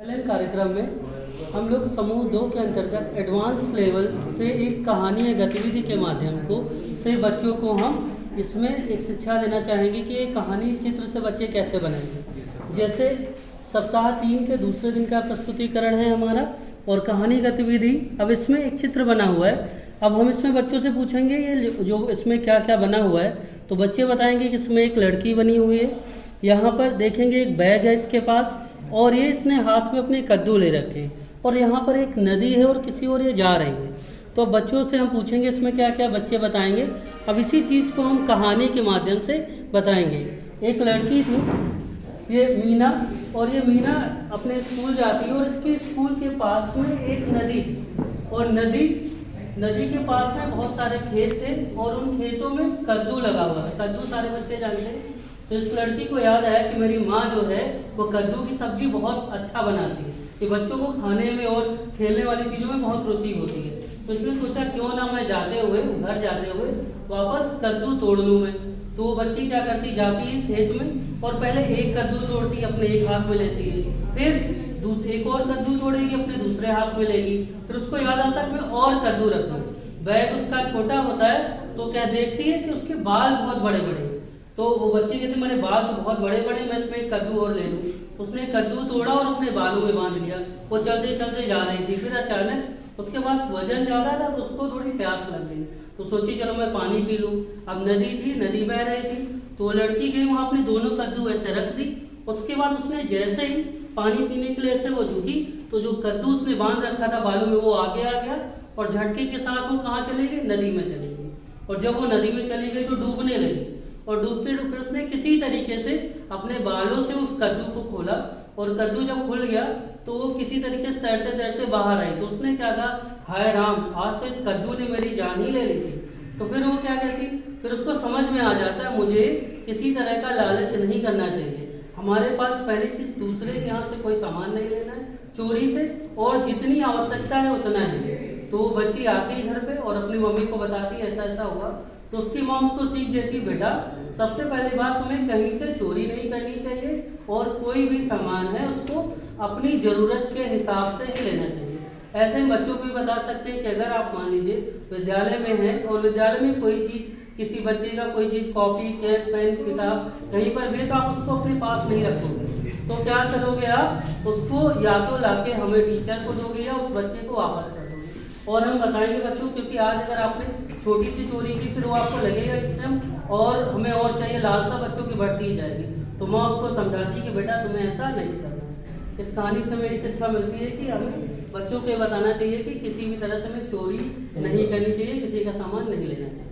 पहले कार्यक्रम में हम लोग समूह 2 के अंतर्गत एडवांस लेवल से एक कहानी या गतिविधि के माध्यम को से बच्चों को हम इसमें एक शिक्षा देना चाहेंगे कि एक कहानी चित्र से बच्चे कैसे बनाएंगे। जैसे सप्ताह 3 के दूसरे दिन का प्रस्तुतिकरण है हमारा और कहानी गतिविधि। अब इसमें एक चित्र बना हुआ है। अब हम इसमें बच्चों से पूछेंगे ये जो इसमें क्या क्या बना हुआ है, तो बच्चे बताएंगे कि इसमें एक लड़की बनी हुई है, यहाँ पर देखेंगे एक बैग है इसके पास और ये इसने हाथ में अपने कद्दू ले रखे हैं और यहाँ पर एक नदी है और किसी और ये जा रही है। तो बच्चों से हम पूछेंगे इसमें क्या क्या, बच्चे बताएंगे। अब इसी चीज़ को हम कहानी के माध्यम से बताएंगे। एक लड़की थी, ये मीना, और ये मीना अपने स्कूल जाती है और इसके स्कूल के पास में एक नदी थी और नदी के पास में बहुत सारे खेत थे और उन खेतों में कद्दू लगा हुआ था। कद्दू सारे बच्चे जानते हैं। तो इस लड़की को याद आया कि मेरी माँ जो है वो कद्दू की सब्जी बहुत अच्छा बनाती है, कि बच्चों को खाने में और खेलने वाली चीज़ों में बहुत रुचि होती है। तो इसने सोचा क्यों ना मैं घर जाते हुए वापस कद्दू तोड़ लूँ मैं। तो वो बच्ची क्या करती, जाती है खेत में और पहले एक कद्दू तोड़ती, अपने एक हाथ में लेती है, फिर एक और कद्दू तोड़ेगी, अपने दूसरे हाथ में लेगी, फिर उसको याद आता है मैं और कद्दू रख लूँ। बैग उसका छोटा होता है तो क्या देखती है कि उसके बाल बहुत बड़े बड़े, तो वो बच्ची कहती मेरे बाल तो बहुत बड़े बड़े, मैं इसमें एक कद्दू और ले लूँ। तो उसने कद्दू तोड़ा और अपने बालों में बांध लिया। वो चलते चलते जा रही थी, फिर अचानक उसके पास वजन ज़्यादा था तो उसको थोड़ी प्यास लग गई। तो सोची चलो मैं पानी पी लूँ। अब नदी बह रही थी तो वो लड़की गई वहाँ अपने दोनों कद्दू ऐसे रख दी। उसके बाद उसने जैसे ही पानी पीने के लिए ऐसे वो झुकी तो जो कद्दू उसने बांध रखा था बालों में वो आगे आ गया और झटके के साथ वो कहाँ चली गई, नदी में चली गई। और जब वो नदी में चली गई तो डूबने लगी और डूबते डूबते उसने किसी तरीके से अपने बालों से उस कद्दू को खोला और कद्दू जब खुल गया तो वो किसी तरीके से तैरते तैरते बाहर आई। तो उसने क्या कहा, हाय राम, आज तो इस कद्दू ने मेरी जान ही ले ली थी। तो फिर वो क्या कहती, फिर उसको समझ में आ जाता है मुझे किसी तरह का लालच नहीं करना चाहिए। हमारे पास पहली चीज़ दूसरे के यहाँ से कोई सामान नहीं लेना है चोरी से, और जितनी आवश्यकता है उतना ही। तो वो बच्ची आती घर पे और अपनी मम्मी को बताती ऐसा ऐसा हुआ। तो उसकी माँ उसको सीख देती, बेटा सबसे पहली बात तुम्हें कहीं से चोरी नहीं करनी चाहिए और कोई भी सामान है उसको अपनी ज़रूरत के हिसाब से ही लेना चाहिए। ऐसे में बच्चों को भी बता सकते हैं कि अगर आप मान लीजिए विद्यालय में हैं और विद्यालय में कोई चीज़, किसी बच्चे का कोई चीज़, कॉपी, पेन, किताब कहीं पर भी, तो आप उसको अपने पास नहीं रखोगे। तो क्या करोगे, आप उसको या तो लाके हमें टीचर को दोगे या उस बच्चे को वापस कर दोगे। और हम बताएंगे बच्चों, क्योंकि आज अगर आपने छोटी सी चोरी की फिर वो आपको लगेगा इससे और हमें और चाहिए, लालसा बच्चों की बढ़ती ही जाएगी। तो माँ उसको समझाती कि बेटा तुम्हें ऐसा नहीं करना। इस कहानी से हमें शिक्षा मिलती है कि हमें बच्चों को बताना चाहिए कि किसी भी तरह से हमें चोरी नहीं करनी चाहिए, किसी का सामान नहीं लेना चाहिए।